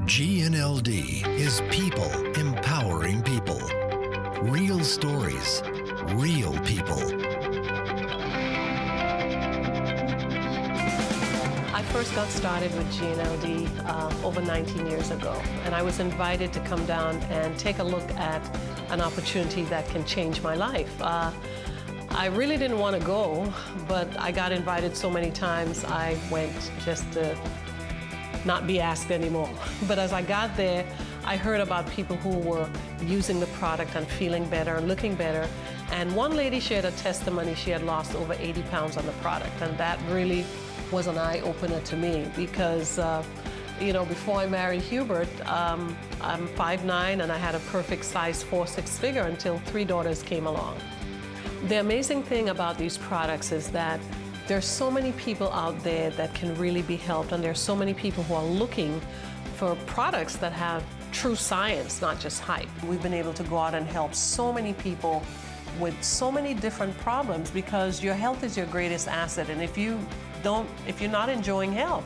GNLD is people empowering people. Real stories, real people. I first got started with GNLD over 19 years ago, and I was invited to come down and take a look at an opportunity that can change my life. I really didn't want to go, but I got invited so many times, I went just to not be asked anymore. But as I got there, I heard about people who were using the product and feeling better and looking better. And one lady shared a testimony. She had lost over 80 pounds on the product, and that really was an eye-opener to me because, before I married Hubert, I'm 5'9", and I had a perfect size 4-6 figure until 3 daughters came along. The amazing thing about these products is that there's so many people out there that can really be helped, and there's so many people who are looking for products that have true science, not just hype. We've been able to go out and help so many people with so many different problems because your health is your greatest asset, and if you're not enjoying health,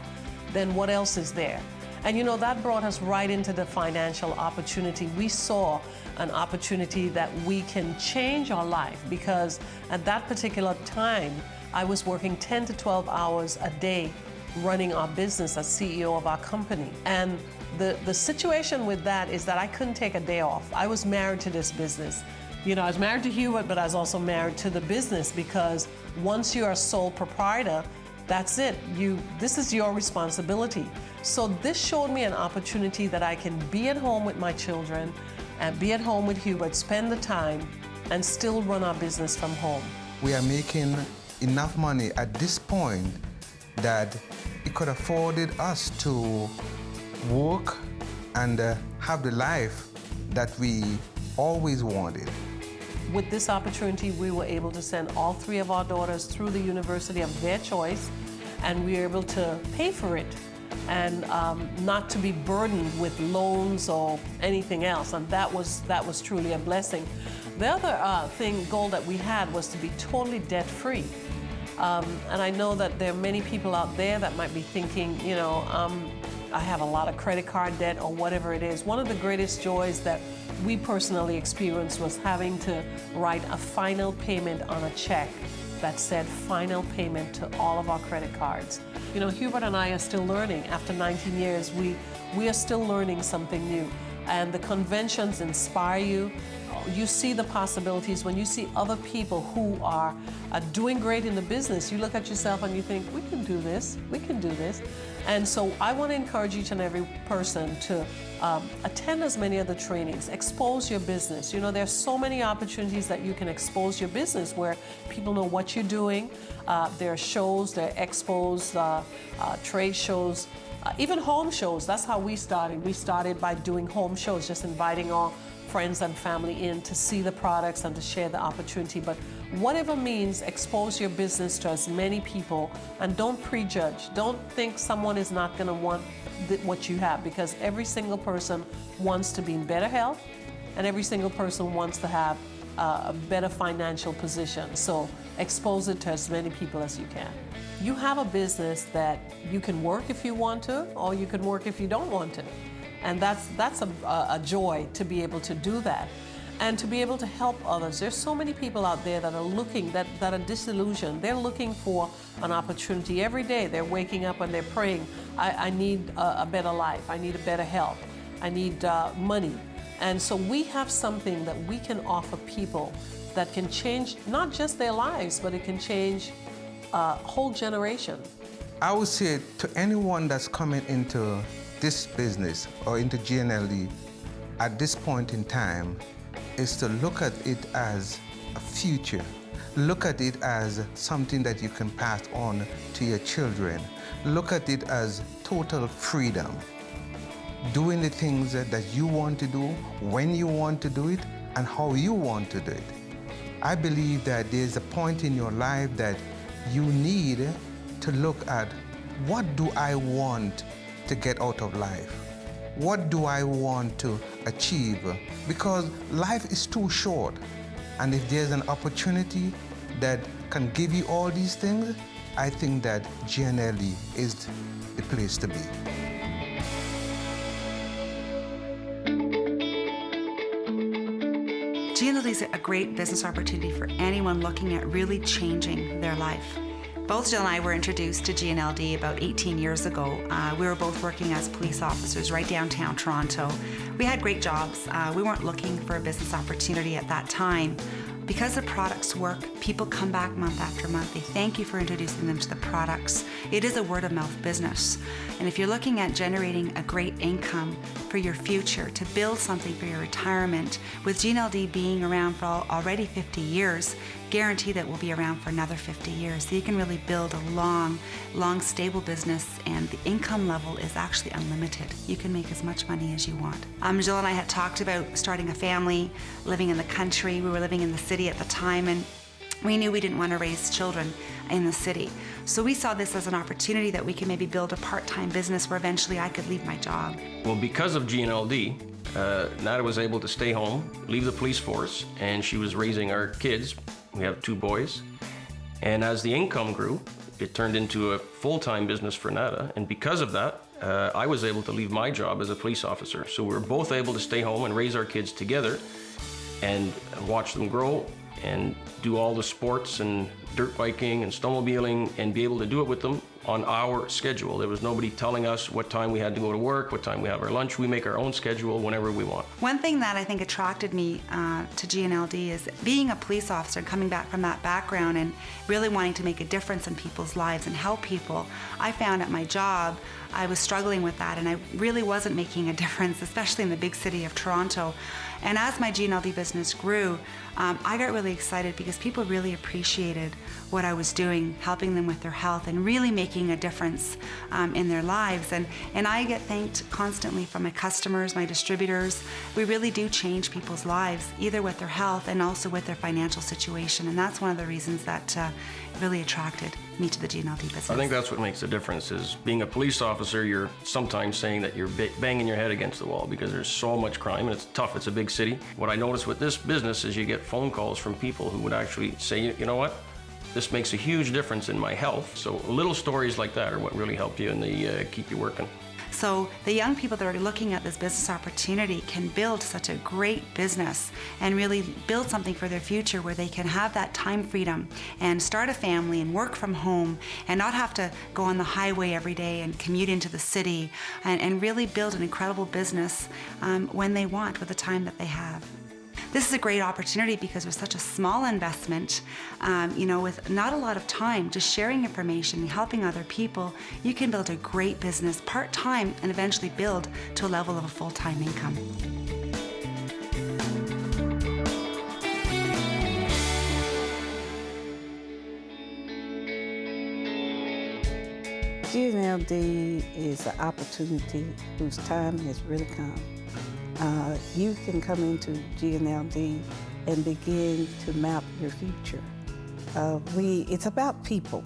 then what else is there? And that brought us right into the financial opportunity. We saw an opportunity that we can change our life because at that particular time, I was working 10 to 12 hours a day running our business as CEO of our company. And the situation with that is that I couldn't take a day off. I was married to this business. I was married to Hubert, but I was also married to the business because once you're a sole proprietor, that's it. This is your responsibility. So this showed me an opportunity that I can be at home with my children and be at home with Hubert, spend the time, and still run our business from home. We are making enough money at this point that it could afforded us to work and have the life that we always wanted. With this opportunity, we were able to send all 3 of our daughters through the university of their choice, and we were able to pay for it and not to be burdened with loans or anything else, and that was truly a blessing. The other goal that we had was to be totally debt-free. And I know that there are many people out there that might be thinking, I have a lot of credit card debt or whatever it is. One of the greatest joys that we personally experienced was having to write a final payment on a check that said final payment to all of our credit cards. Hubert and I are still learning. After 19 years, we are still learning something new. And the conventions inspire you. You see the possibilities. When you see other people who are doing great in the business, you look at yourself and you think, we can do this, we can do this. And so I want to encourage each and every person to attend as many of the trainings, expose your business. There's so many opportunities that you can expose your business where people know what you're doing. There are shows, there are expos, trade shows, even home shows. That's how we started. We started by doing home shows, just inviting our friends and family in to see the products and to share the opportunity. But whatever means, expose your business to as many people and don't prejudge. Don't think someone is not going to want what you have, because every single person wants to be in better health and every single person wants to have a better financial position. So expose it to as many people as you can. You have a business that you can work if you want to, or you can work if you don't want to. And that's a joy to be able to do that and to be able to help others. There's so many people out there that are looking, that are disillusioned. They're looking for an opportunity every day. They're waking up and they're praying, I need a better life. I need a better health. I need money. And so we have something that we can offer people that can change not just their lives, but it can change a whole generation. I would say to anyone that's coming into this business or into GNLD at this point in time is to look at it as a future. Look at it as something that you can pass on to your children. Look at it as total freedom. Doing the things that you want to do, when you want to do it, and how you want to do it. I believe that there's a point in your life that you need to look at, what do I want to get out of life? What do I want to achieve? Because life is too short. And if there's an opportunity that can give you all these things, I think that GNLD is the place to be. is a great business opportunity for anyone looking at really changing their life. Both Jill and I were introduced to GNLD about 18 years ago. We were both working as police officers right downtown Toronto. We had great jobs. We weren't looking for a business opportunity at that time. Because the products work, people come back month after month. They thank you for introducing them to the products. It is a word-of-mouth business. And if you're looking at generating a great income for your future, to build something for your retirement, with GNLD being around for already 50 years, guarantee that we'll be around for another 50 years. So you can really build a long, stable business, and the income level is actually unlimited. You can make as much money as you want. Jill and I had talked about starting a family, living in the country. We were living in the city at the time, and we knew we didn't want to raise children in the city. So we saw this as an opportunity that we could maybe build a part-time business where eventually I could leave my job. Well, because of GNLD, Nada was able to stay home, leave the police force, and she was raising our kids. We have 2 boys. And as the income grew, it turned into a full-time business for Nada. And because of that, I was able to leave my job as a police officer. So we were both able to stay home and raise our kids together and watch them grow and do all the sports and dirt biking and snowmobiling and be able to do it with them on our schedule. There was nobody telling us what time we had to go to work, what time we have our lunch. We make our own schedule whenever we want. One thing that I think attracted me to GNLD is being a police officer and coming back from that background and really wanting to make a difference in people's lives and help people. I found at my job I was struggling with that, and I really wasn't making a difference, especially in the big city of Toronto. And as my GNLD business grew, I got really excited because people really appreciated what I was doing, helping them with their health and really making a difference in their lives. And I get thanked constantly from my customers, my distributors. We really do change people's lives, either with their health and also with their financial situation. And that's one of the reasons that really attracted me to the GNLD business. I think that's what makes the difference. Is being a police officer, you're sometimes saying that you're banging your head against the wall because there's so much crime and it's tough. It's a big city. What I noticed with this business is you get phone calls from people who would actually say, you know what, this makes a huge difference in my health. So little stories like that are what really help you and they keep you working. So the young people that are looking at this business opportunity can build such a great business and really build something for their future where they can have that time freedom and start a family and work from home and not have to go on the highway every day and commute into the city and really build an incredible business when they want with the time that they have. This is a great opportunity because with such a small investment, with not a lot of time, just sharing information and helping other people, you can build a great business part-time and eventually build to a level of a full-time income. GNLD is an opportunity whose time has really come. You can come into GNLD and begin to map your future. It's about people.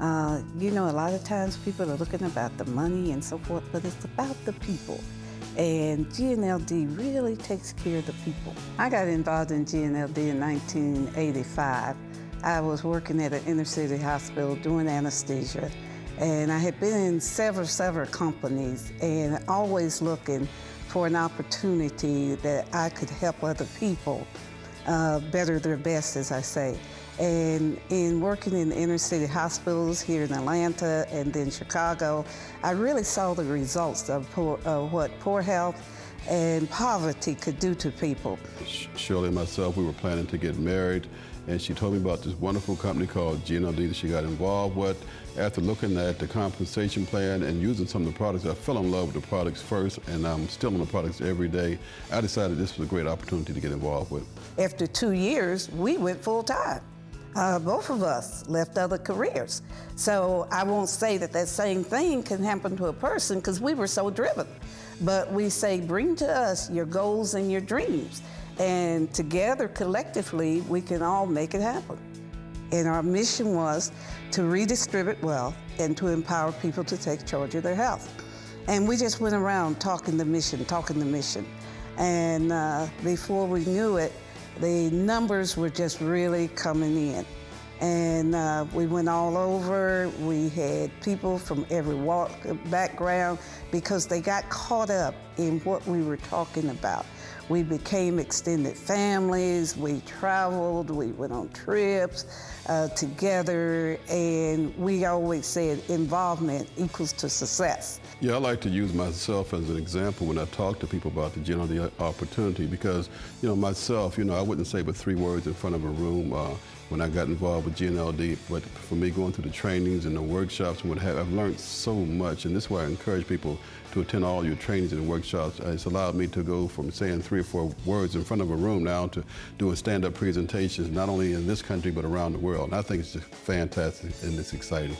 A lot of times people are looking about the money and so forth, but it's about the people. And GNLD really takes care of the people. I got involved in GNLD in 1985. I was working at an inner city hospital doing anesthesia, and I had been in several companies and always looking for an opportunity that I could help other people better their best, as I say. And in working in inner city hospitals here in Atlanta and then Chicago, I really saw the results of what poor health and poverty could do to people. Shirley and myself, we were planning to get married, and she told me about this wonderful company called GNLD that she got involved with. After looking at the compensation plan and using some of the products, I fell in love with the products first, and I'm still on the products every day. I decided this was a great opportunity to get involved with. After 2 years, we went full-time. Both of us left other careers. So I won't say that same thing can happen to a person because we were so driven. But we say, bring to us your goals and your dreams. And together, collectively, we can all make it happen. And our mission was to redistribute wealth and to empower people to take charge of their health. And we just went around talking the mission. And before we knew it, the numbers were just really coming in. And we went all over. We had people from every walk, background, because they got caught up in what we were talking about. We became extended families, we traveled, we went on trips together, and we always said involvement equals to success. Yeah, I like to use myself as an example when I talk to people about the GNLD opportunity because, myself, I wouldn't say but 3 words in front of a room when I got involved with GNLD, but for me going through the trainings and the workshops and what have, I've learned so much, and this is why I encourage people to attend all your trainings and workshops. It's allowed me to go from saying 3 or 4 words in front of a room now to doing stand-up presentations, not only in this country, but around the world. And I think it's just fantastic and it's exciting.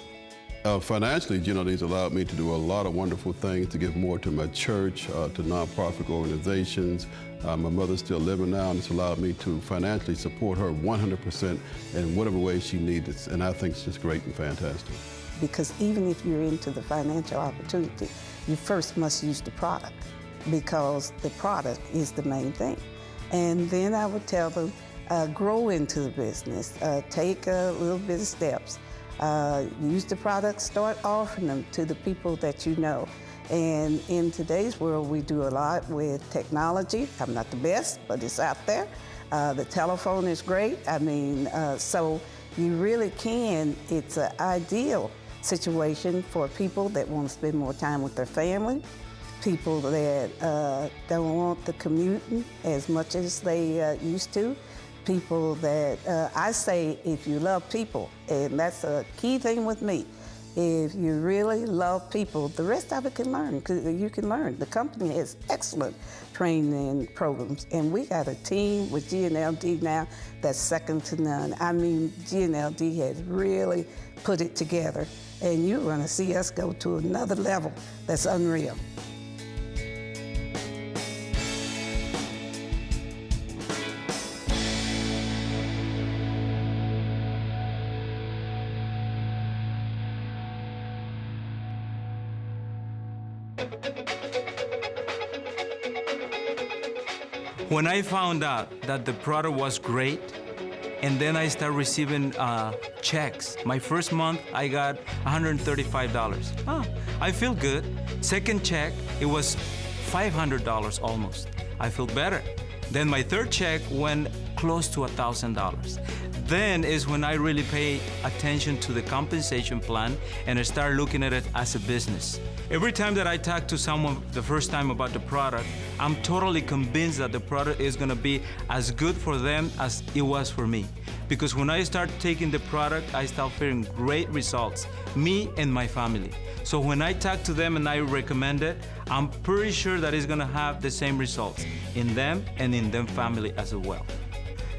Financially, GNLD's allowed me to do a lot of wonderful things, to give more to my church, to nonprofit organizations. My mother's still living now, and it's allowed me to financially support her 100% in whatever way she needs it. And I think it's just great and fantastic. Because even if you're into the financial opportunity, you first must use the product, because the product is the main thing. And then I would tell them, grow into the business, take a little bit of steps. Use the product, start offering them to the people that you know. And in today's world, we do a lot with technology. I'm not the best, but it's out there. The telephone is great. So you really can, it's an ideal situation for people that want to spend more time with their family, people that don't want the commuting as much as they used to, people that, I say if you love people, and that's a key thing with me, if you really love people, the rest of it can learn, because you can learn. The company has excellent training programs, and we got a team with GNLD now that's second to none. GNLD has really put it together, and you're going to see us go to another level that's unreal. When I found out that the product was great, and then I started receiving checks. My first month, I got $135. I feel good. Second check, it was $500 almost. I feel better. Then my third check went close to $1,000. Then is when I really pay attention to the compensation plan and I start looking at it as a business. Every time that I talk to someone the first time about the product, I'm totally convinced that the product is gonna be as good for them as it was for me. Because when I start taking the product, I start feeling great results, me and my family. So when I talk to them and I recommend it, I'm pretty sure that it's gonna have the same results in them and in their family as well.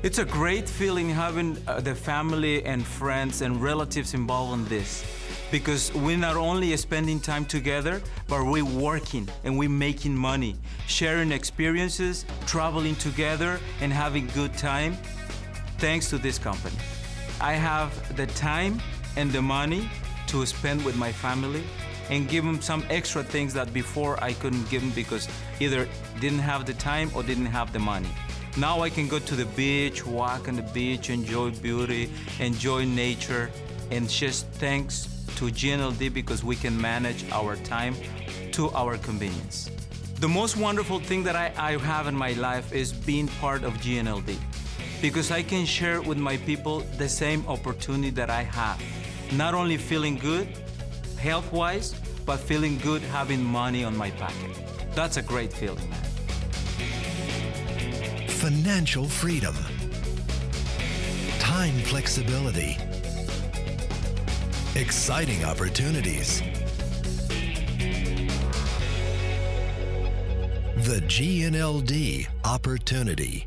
It's a great feeling having the family and friends and relatives involved in this, because we're not only spending time together, but we're working and we're making money, sharing experiences, traveling together, and having good time, thanks to this company. I have the time and the money to spend with my family and give them some extra things that before I couldn't give them because either didn't have the time or didn't have the money. Now I can go to the beach, walk on the beach, enjoy beauty, enjoy nature, and just thanks to GNLD because we can manage our time to our convenience. The most wonderful thing that I have in my life is being part of GNLD because I can share with my people the same opportunity that I have. Not only feeling good, health-wise, but feeling good having money on my pocket. That's a great feeling, man. Financial freedom, time flexibility, exciting opportunities. The GNLD opportunity.